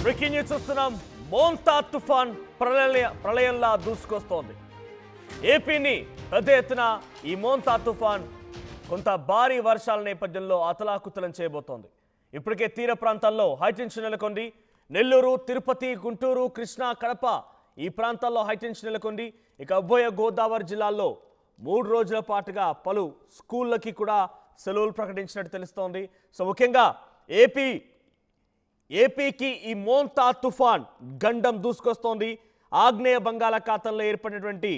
Breaking news చూస్తున్నాం. మోంతా తుఫాన్ ప్రళయంలా దూసుకొస్తోంది. ఏపీని పెద్ద ఎత్తున ఈ మోంతా తుఫాన్ కొంత భారీ వర్షాల నేపథ్యంలో అతలాకుతలం చేయబోతోంది. ఇప్పటికే తీర ప్రాంతాల్లో హైటెన్షన్ నెలకొంది. నెల్లూరు, తిరుపతి, గుంటూరు, కృష్ణా, కడప ఈ ప్రాంతాల్లో హైటెన్షన్ నెలకొంది. ఇక ఉభయ గోదావరి జిల్లాల్లో 3 రోజుల పాటుగా పలు స్కూళ్ళకి కూడా సెలవులు ప్రకటించినట్టు తెలుస్తోంది. సో ముఖ్యంగా ఏపీకి ఈ మోంతా తుఫాన్ గండం దూసుకొస్తోంది. ఆగ్నేయ బంగాళాఖాతంలో ఏర్పడినటువంటి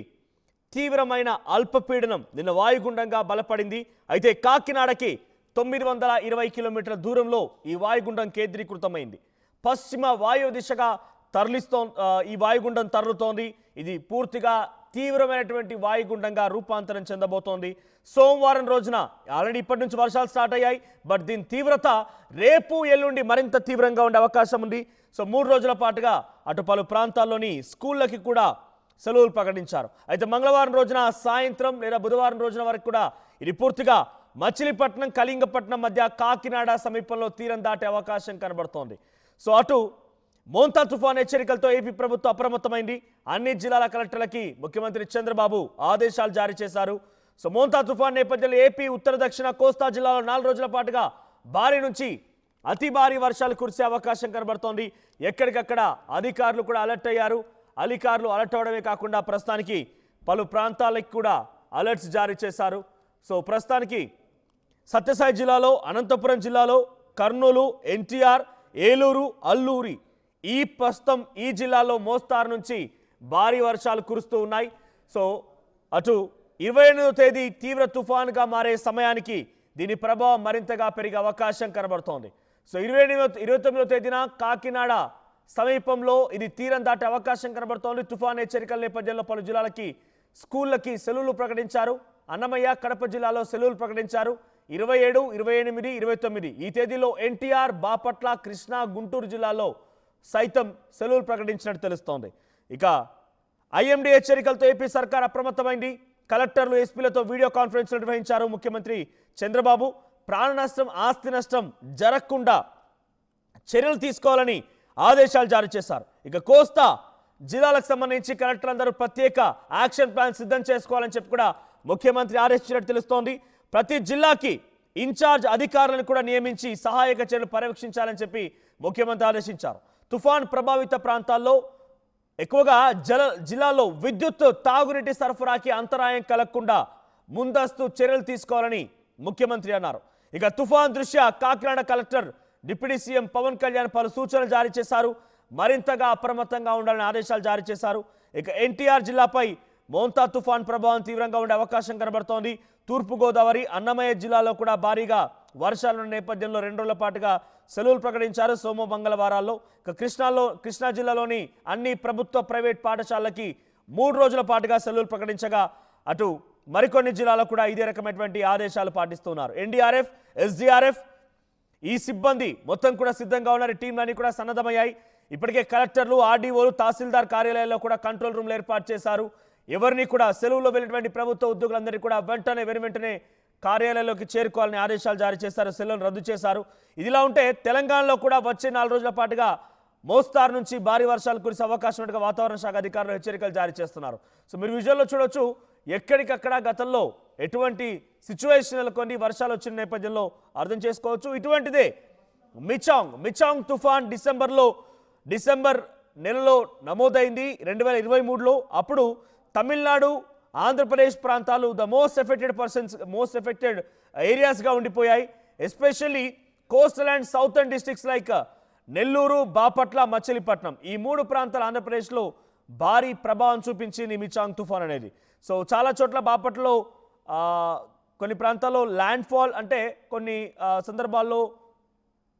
తీవ్రమైన అల్పపీడనం నిన్న వాయుగుండంగా బలపడింది. అయితే కాకినాడకి 920 కిలోమీటర్ల దూరంలో ఈ వాయుగుండం కేంద్రీకృతమైంది. పశ్చిమ వాయు దిశగా ఈ వాయుగుండం తరలుతోంది. ఇది పూర్తిగా తీవ్రమైనటువంటి వాయుగుండంగా రూపాంతరం చెందబోతోంది. సోమవారం రోజున ఆల్రెడీ ఇప్పటి నుంచి వర్షాలు స్టార్ట్ అయ్యాయి. బట్ దీని తీవ్రత రేపు ఎల్లుండి మరింత తీవ్రంగా ఉండే అవకాశం ఉంది. సో 3 రోజుల పాటుగా అటు పలు ప్రాంతాల్లోని స్కూళ్ళకి కూడా సెలవులు ప్రకటించారు. అయితే మంగళవారం రోజున సాయంత్రం లేదా బుధవారం రోజున వరకు కూడా ఇది పూర్తిగా మచిలీపట్నం, కళింగపట్నం మధ్య కాకినాడ సమీపంలో తీరం దాటే అవకాశం కనబడుతోంది. సో అటు మోంతా తుఫాన్ హెచ్చరికలతో ఏపీ ప్రభుత్వం అప్రమత్తమైంది. అన్ని జిల్లాల కలెక్టర్లకి ముఖ్యమంత్రి చంద్రబాబు ఆదేశాలు జారీ చేశారు. సో మోంతా తుఫాన్ నేపథ్యంలో ఏపీ ఉత్తర దక్షిణ కోస్తా జిల్లాలో 4 రోజుల పాటుగా భారీ నుంచి అతి భారీ వర్షాలు కురిసే అవకాశం కనబడుతోంది. ఎక్కడికక్కడ అధికారులు కూడా అలర్ట్ అయ్యారు. అధికారులు అలర్ట్ అవడమే కాకుండా ప్రస్తుతానికి పలు ప్రాంతాలకు కూడా అలర్ట్స్ జారీ చేశారు. సో ప్రస్తుతానికి సత్యసాయి జిల్లాలో, అనంతపురం జిల్లాలో, కర్నూలు, ఎన్టీఆర్, ఏలూరు, అల్లూరి ప్రస్తుతం ఈ జిల్లాలో మోస్తారు నుంచి భారీ వర్షాలు కురుస్తూ ఉన్నాయి. సో అటు 28వ తేదీ తీవ్ర తుఫానుగా మారే సమయానికి దీని ప్రభావం మరింతగా పెరిగే అవకాశం కనబడుతోంది. సో 29వ తేదీన కాకినాడ సమీపంలో ఇది తీరం దాటే అవకాశం కనబడుతోంది. తుఫాన్ హెచ్చరికల నేపథ్యంలో పలు జిల్లాలకి స్కూళ్ళకి సెలవులు ప్రకటించారు. అన్నమయ్య, కడప జిల్లాలో సెలవులు ప్రకటించారు. 27, 28, 29 ఈ తేదీలో ఎన్టీఆర్, బాపట్ల, కృష్ణా, గుంటూరు జిల్లాలో సైతం సెలవులు ప్రకటించినట్టు తెలుస్తోంది. ఇక ఐఎండీ హెచ్చరికలతో ఏపీ సర్కార్ అప్రమత్తమైంది. కలెక్టర్లు, ఎస్పీలతో వీడియో కాన్ఫరెన్స్ నిర్వహించారు ముఖ్యమంత్రి చంద్రబాబు. ప్రాణ నష్టం, ఆస్తి నష్టం జరగకుండా చర్యలు తీసుకోవాలని ఆదేశాలు జారీ చేశారు. ఇక కోస్తా జిల్లాలకు సంబంధించి కలెక్టర్లందరూ ప్రత్యేక యాక్షన్ ప్లాన్ సిద్ధం చేసుకోవాలని చెప్పి కూడా ముఖ్యమంత్రి ఆదేశించినట్టు తెలుస్తోంది. ప్రతి జిల్లాకి ఇన్ఛార్జ్ అధికారులను కూడా నియమించి సహాయక చర్యలు పర్యవేక్షించాలని చెప్పి ముఖ్యమంత్రి ఆదేశించారు. తుఫాన్ ప్రభావిత ప్రాంతాల్లో ఎక్కువగా జిల్లాలో విద్యుత్, తాగునీటి సరఫరాకి అంతరాయం కలగకుండా ముందస్తు చర్యలు తీసుకోవాలని ముఖ్యమంత్రి అన్నారు. ఇక తుఫాన్ దృష్ట్యా Kakinada collector, deputy CM Pawan Kalyan పలు సూచనలు జారీ చేశారు. మరింతగా అప్రమత్తంగా ఉండాలని ఆదేశాలు జారీ చేశారు. ఇక ఎన్టీఆర్ జిల్లాపై మోంతా తుఫాన్ ప్రభావం తీవ్రంగా ఉండే అవకాశం కనబడుతోంది. తూర్పుగోదావరి, అన్నమయ్య జిల్లాలో కూడా భారీగా వర్షాల నేపథ్యంలో 2 రోజుల పాటుగా సెలవులు ప్రకటించారు సోమ మంగళవారాల్లో. ఇక కృష్ణా జిల్లాలోని అన్ని ప్రభుత్వ, ప్రైవేట్ పాఠశాలలకి 3 రోజుల పాటుగా సెలవులు ప్రకటించగా అటు మరికొన్ని జిల్లాలో కూడా ఇదే రకమైనటువంటి ఆదేశాలు పాటిస్తున్నారు. ఎన్డీఆర్ఎఫ్, ఎస్డీఆర్ఎఫ్ ఈ సిబ్బంది మొత్తం కూడా సిద్ధంగా ఉన్నారు. టీంలన్నీ కూడా సన్నద్ధమయ్యాయి. ఇప్పటికే కలెక్టర్లు, ఆర్డీఓలు, తహసీల్దార్ కార్యాలయాల్లో కూడా కంట్రోల్ రూమ్లు ఏర్పాటు చేశారు. ఎవరిని కూడా సెలవులో వెళ్ళినటువంటి ప్రభుత్వ ఉద్యోగులందరినీ కూడా వెంటనే కార్యాలయంలోకి చేరుకోవాలని ఆదేశాలు జారీ చేశారు. సెలవును రద్దు చేశారు. ఇదిలా ఉంటే తెలంగాణలో కూడా వచ్చే 4 రోజుల పాటుగా మోస్తారు నుంచి భారీ వర్షాలు కురిసే అవకాశం ఉన్నట్టుగా వాతావరణ శాఖ అధికారులు హెచ్చరికలు జారీ చేస్తున్నారు. సో మీరు విజువల్లో చూడొచ్చు, ఎక్కడికక్కడ గతంలో ఎటువంటి సిచ్యువేషన్లు కొన్ని వర్షాలు వచ్చిన నేపథ్యంలో అర్థం చేసుకోవచ్చు. ఇటువంటిదే మిచాంగ్ తుఫాన్ డిసెంబర్ నెలలో నమోదైంది 2023లో. అప్పుడు తమిళనాడు, ఆంధ్రప్రదేశ్ ప్రాంతాలు ద మోస్ట్ ఎఫెక్టెడ్ ఏరియాస్గా ఉండిపోయాయి. Especially coastal and southern districts like Nellore, Bapatla, Machilipatnam ఈ 3 ప్రాంతాలు ఆంధ్రప్రదేశ్లో భారీ ప్రభావం చూపించింది మిచాంగ్ తుఫాన్ అనేది. సో చాలా చోట్ల బాపట్లలో కొన్ని ప్రాంతాల్లో ల్యాండ్ ఫాల్ అంటే కొన్ని సందర్భాల్లో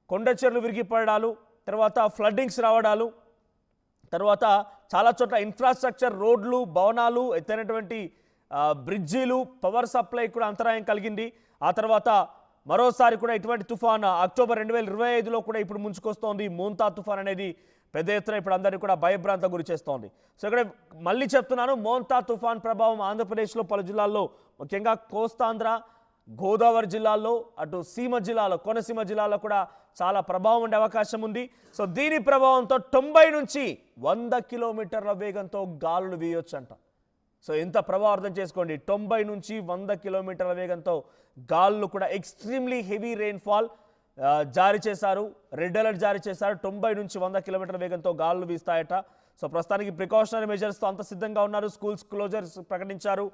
కొండ చెర్లు విరిగిపడాలు, తర్వాత ఫ్లడ్డింగ్స్ రావడాలు, తర్వాత చాలా చోట్ల ఇన్ఫ్రాస్ట్రక్చర్, రోడ్లు, భవనాలు, ఎత్తైనటువంటి బ్రిడ్జీలు, పవర్ సప్లై కూడా అంతరాయం కలిగింది. ఆ తర్వాత మరోసారి కూడా ఇటువంటి తుఫాన్ అక్టోబర్ 2025లో కూడా ఇప్పుడు ముంచుకొస్తోంది. మోంతా తుఫాన్ అనేది పెద్ద ఎత్తున ఇప్పుడు అందరినీ కూడా భయభ్రాంతం గురి చేస్తోంది. సో ఇక్కడ మళ్ళీ చెప్తున్నాను, మోంతా తుఫాన్ ప్రభావం ఆంధ్రప్రదేశ్లో పలు జిల్లాల్లో, ముఖ్యంగా కోస్తాంధ్ర, గోదావరి జిల్లాల్లో, అటు సీమ జిల్లాలో, కోనసీమ జిల్లాలో కూడా చాలా ప్రభావం ఉండే అవకాశం ఉంది. సో దీని ప్రభావంతో 90 నుంచి 100 కిలోమీటర్ల వేగంతో గాలులు వీయొచ్చు అంట. సో ఎంత ప్రభావం అర్థం చేసుకోండి. 90 నుంచి 100 కిలోమీటర్ల వేగంతో గాలులు కూడా ఎక్స్ట్రీమ్లీ హెవీ రెయిన్ఫాల్ జారీ చేశారు. రెడ్ అలర్ట్ జారీ చేశారు. 90 నుంచి 100 కిలోమీటర్ల వేగంతో గాలులు వీస్తాయట. సో ప్రస్తుతానికి ప్రికాషనరీ మెజర్స్తో అంత సిద్ధంగా ఉన్నారు. స్కూల్స్ క్లోజర్స్ ప్రకటించారు.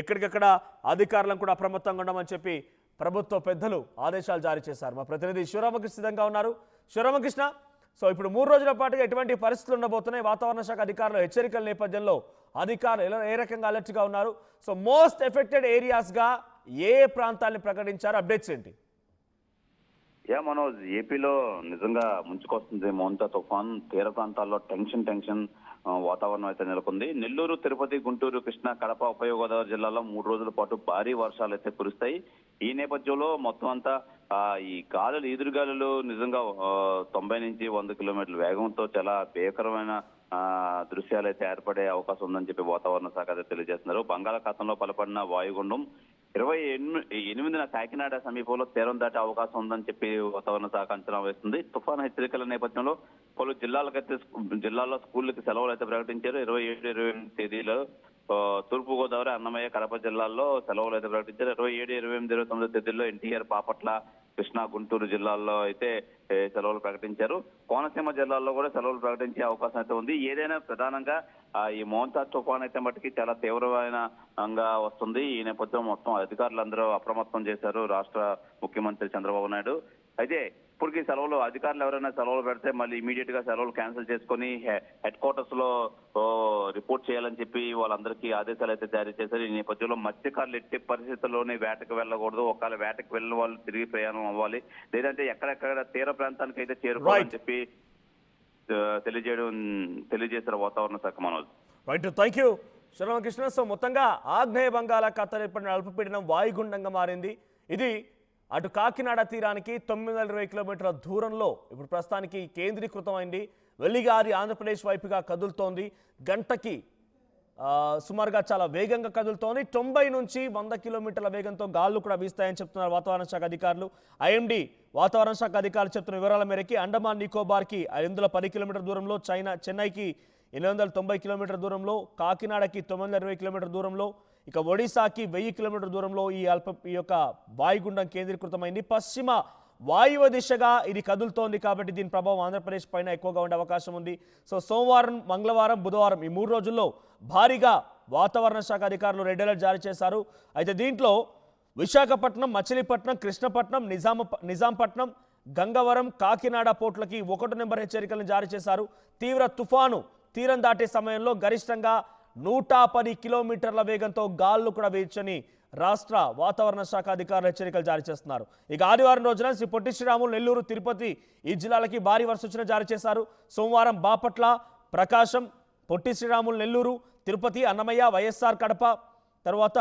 ఎక్కడికక్కడ అధికారులను కూడా అప్రమత్తంగా ఉండమని చెప్పి ప్రభుత్వ పెద్దలు ఆదేశాలు జారీ చేశారు. మా ప్రతినిధి శివరామకృష్ణ సిద్ధంగా ఉన్నారు. శివరామకృష్ణ, సో ఇప్పుడు 3 రోజుల పాటుగా ఎటువంటి పరిస్థితులు ఉండబోతున్నాయి? వాతావరణ శాఖ అధికారులు హెచ్చరికల నేపథ్యంలో అధికారులు ఏ రకంగా అలర్ట్గా ఉన్నారు? సో మోస్ట్ ఎఫెక్టెడ్ ఏరియాస్గా ఏ ప్రాంతాన్ని ప్రకటించారు? అప్డేట్స్ ఏంటి? మనోజ్, ఏపీలో నిజంగా ముంచుకొస్తుంది మోంతా తుఫాన్. తీర ప్రాంతాల్లో టెన్షన్ వాతావరణం అయితే నెలకొంది. నెల్లూరు, తిరుపతి, గుంటూరు, కృష్ణా, కడప, ఉభయ గోదావరి జిల్లాలో 3 రోజుల పాటు భారీ వర్షాలు అయితే కురుస్తాయి. ఈ నేపథ్యంలో మొత్తం అంతా ఈ గాలులు, ఈదురుగాలులు నిజంగా 90 నుంచి 100 కిలోమీటర్ల వేగంతో చాలా భీకరమైన దృశ్యాలు అయితే ఏర్పడే అవకాశం ఉందని చెప్పి వాతావరణ శాఖ అయితే తెలియజేస్తున్నారు. బంగాళాఖాతంలో బలపడిన వాయుగుండం 28న కాకినాడ సమీపంలో తీరం దాటే అవకాశం ఉందని చెప్పి వాతావరణ శాఖ అంచనా వేస్తుంది. తుఫాను హెచ్చరికల నేపథ్యంలో పలు జిల్లాల్లో స్కూళ్ళకి సెలవులు అయితే ప్రకటించారు. 27, 28 తేదీలో తూర్పుగోదావరి, అన్నమయ్య, కడప జిల్లాల్లో సెలవులు అయితే ప్రకటించారు. 27, 28, 29 తేదీల్లో ఎన్టీఆర్, బాపట్ల, కృష్ణా, గుంటూరు జిల్లాల్లో అయితే సెలవులు ప్రకటించారు. కోనసీమ జిల్లాల్లో కూడా సెలవులు ప్రకటించే అవకాశం అయితే ఉంది. ఏదైనా ప్రధానంగా ఈ మోంతా తుఫాన్ అయితే మట్టికి చాలా తీవ్రమైనగా వస్తుంది. ఈ నేపథ్యం మొత్తం అధికారులందరూ అప్రమత్తం చేశారు రాష్ట్ర ముఖ్యమంత్రి చంద్రబాబు నాయుడు. అయితే ఇప్పటికీ సెలవులు, అధికారులు ఎవరైనా సెలవులు పెడితే మళ్ళీ ఇమీడియట్ గా సెలవులు క్యాన్సిల్ చేసుకుని హెడ్ క్వార్టర్స్ లో రిపోర్ట్ చేయాలని చెప్పి వాళ్ళందరికీ ఆదేశాలు అయితే జారీ చేశారు. ఈ నేపథ్యంలో మత్స్యకారులు ఎట్టి పరిస్థితుల్లోనే వేటకు వెళ్ళకూడదు. ఒకవేళ వేటకు వెళ్ళిన వాళ్ళు తిరిగి ప్రయాణం అవ్వాలి, లేదంటే ఎక్కడెక్కడ తీర ప్రాంతానికి అయితే చేరుకోవాలని చెప్పి తెలియజేశారు వాతావరణ శాఖ. Manoj, right, thank you Sivaramakrishna. So మొత్తంగా ఆగ్నేయ బంగాళాఖాతంలో ఏర్పడిన అల్పపీడనం వాయుగుండంగా మారింది. ఇది అటు కాకినాడ తీరానికి 920 కిలోమీటర్ల దూరంలో ఇప్పుడు ప్రస్తుతానికి కేంద్రీకృతమైంది. వెల్లిగారి ఆంధ్రప్రదేశ్ వైపుగా కదులుతోంది. గంటకి సుమారుగా చాలా వేగంగా కదులుతోంది. 90 నుంచి 100 కిలోమీటర్ల వేగంతో గాలులు కూడా వీస్తాయని చెప్తున్నారు వాతావరణ శాఖ అధికారులు. ఐఎండీ వాతావరణ శాఖ అధికారులు చెప్తున్న వివరాల మేరకి అండమాన్ నికోబార్కి 510 కిలోమీటర్ల దూరంలో, చెన్నైకి 890 కిలోమీటర్ల దూరంలో, కాకినాడకి 920 కిలోమీటర్ల దూరంలో, ఇక ఒడిశాకి 1000 కిలోమీటర్ల దూరంలో ఈ యొక్క వాయుగుండం కేంద్రీకృతమైంది. పశ్చిమ వాయువ దిశగా ఇది కదులుతోంది కాబట్టి దీని ప్రభావం ఆంధ్రప్రదేశ్ పైన ఎక్కువగా ఉండే అవకాశం ఉంది. సో సోమవారం, మంగళవారం, బుధవారం ఈ 3 రోజుల్లో భారీగా వాతావరణ శాఖ అధికారులు రెడ్ అలర్ట్ జారీ చేశారు. అయితే దీంట్లో విశాఖపట్నం, మచిలీపట్నం, కృష్ణపట్నం, నిజాంపట్నం, గంగవరం, కాకినాడ పోర్టులకి 1 నెంబర్ హెచ్చరికలను జారీ చేశారు. తీవ్ర తుఫాను తీరం దాటే సమయంలో గరిష్టంగా 110 కిలోమీటర్ల వేగంతో గాలులు కూడా వేయొచ్చని రాష్ట్ర వాతావరణ శాఖ అధికారులు హెచ్చరికలు జారీ చేస్తున్నారు. ఇక ఆదివారం రోజున శ్రీ పొట్టి శ్రీరాములు, నెల్లూరు, తిరుపతి ఈ జిల్లాలకి భారీ వర్ష సూచన జారీ చేశారు. సోమవారం బాపట్ల, ప్రకాశం, పొట్టి శ్రీరాములు, నెల్లూరు, తిరుపతి, అన్నమయ్య, వైఎస్ఆర్ కడప, తర్వాత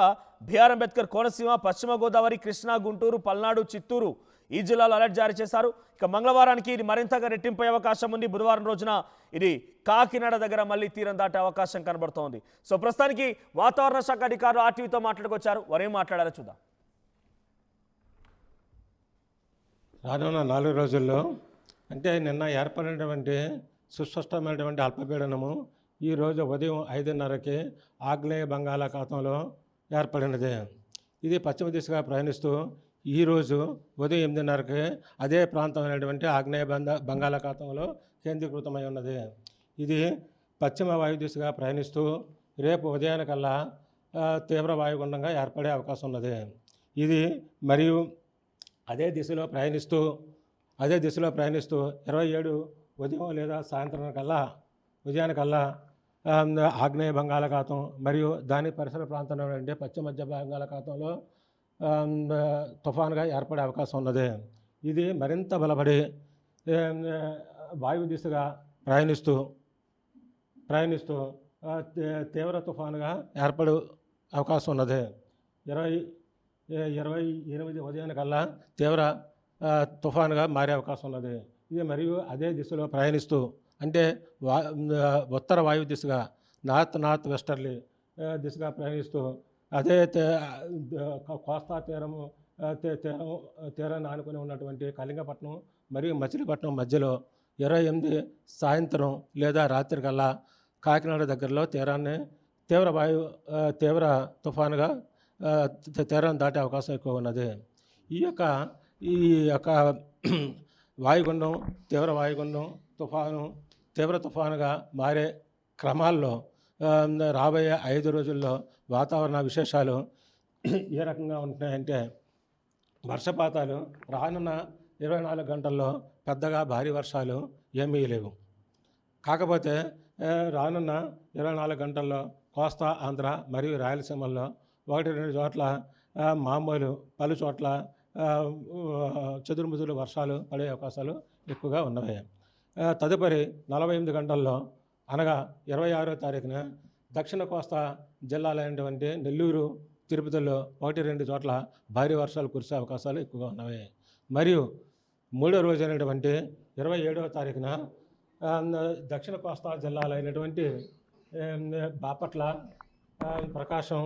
బిఆర్ అంబేద్కర్ కోనసీమ, పశ్చిమ గోదావరి, కృష్ణా, గుంటూరు, పల్నాడు, చిత్తూరు ఈ జిల్లాలో అలర్ట్ జారీ చేశారు. ఇక మంగళవారానికి ఇది మరింతగా రెట్టింపే అవకాశం ఉంది. బుధవారం రోజున ఇది కాకినాడ దగ్గర మళ్ళీ తీరం దాటే అవకాశం కనబడుతోంది. సో ప్రస్తుతానికి వాతావరణ శాఖ అధికారులు ఆర్టీవీతో మాట్లాడుకొచ్చారు. వారేం మాట్లాడారో చూద్దాం. రానున్న 4 రోజుల్లో అంటే నిన్న ఏర్పడినటువంటి సుస్పష్టమైనటువంటి అల్పపీడనము ఈరోజు ఉదయం 5:30కి ఆగ్నేయ బంగాళాఖాతంలో ఏర్పడినది. ఇది పశ్చిమ దిశగా ప్రయాణిస్తూ ఈరోజు ఉదయం 8:30కి అదే ప్రాంతమైనటువంటి ఆగ్నేయ బంగాళాఖాతంలో కేంద్రీకృతమై ఉన్నది. ఇది పశ్చిమ వాయు దిశగా ప్రయాణిస్తూ రేపు ఉదయానికల్లా తీవ్ర వాయుగుండంగా ఏర్పడే అవకాశం ఉన్నది. ఇది మరియు అదే దిశలో ప్రయాణిస్తూ 27 ఉదయం లేదా ఉదయానికల్లా ఆగ్నేయ బంగాళాఖాతం మరియు దాని పరిసర ప్రాంతంలో ఉండే పశ్చిమ మధ్య బంగాళాఖాతంలో తుఫానుగా ఏర్పడే అవకాశం ఉన్నది. ఇది మరింత బలపడి వాయు దిశగా ప్రయాణిస్తూ తీవ్ర తుఫానుగా ఏర్పడే అవకాశం ఉన్నది. 28 ఉదయానికల్లా తీవ్ర తుఫానుగా మారే అవకాశం ఉన్నది. ఇది మరియు అదే దిశలో ప్రయాణిస్తూ అంటే ఉత్తర వాయు దిశగా నార్త్ వెస్టర్లీ దిశగా ప్రయాణిస్తూ అదే కోస్తా తీరము తీరాన్ని ఆనుకుని ఉన్నటువంటి కళింగపట్నం మరియు మచిలీపట్నం మధ్యలో 28 సాయంత్రం లేదా రాత్రి కల్లా కాకినాడ దగ్గరలో తీవ్ర తుఫానుగా తీరాన్ని దాటే అవకాశం ఎక్కువ ఉన్నది. ఈ యొక్క వాయుగుండం తీవ్ర వాయుగుండం తీవ్ర తుఫానుగా మారే క్రమాల్లో రాబోయే 5 రోజుల్లో వాతావరణ విశేషాలు ఏ రకంగా ఉంటున్నాయంటే, వర్షపాతాలు రానున్న 24 గంటల్లో పెద్దగా భారీ వర్షాలు ఏమీ లేవు. కాకపోతే రానున్న 24 గంటల్లో కోస్తా ఆంధ్ర మరియు రాయలసీమల్లో 1-2 చోట్ల మామూలు పలు చోట్ల చెదురుముదురు వర్షాలు పడే అవకాశాలు ఎక్కువగా ఉన్నవి. తదుపరి 48 గంటల్లో అనగా 26వ తారీఖున దక్షిణ కోస్తా జిల్లాలైనటువంటి నెల్లూరు, తిరుపతిలో 1-2 చోట్ల భారీ వర్షాలు కురిసే అవకాశాలు ఎక్కువగా ఉన్నవి. మరియు మూడో రోజు అయినటువంటి 27వ తారీఖున దక్షిణ కోస్తా జిల్లాలైనటువంటి బాపట్ల, ప్రకాశం,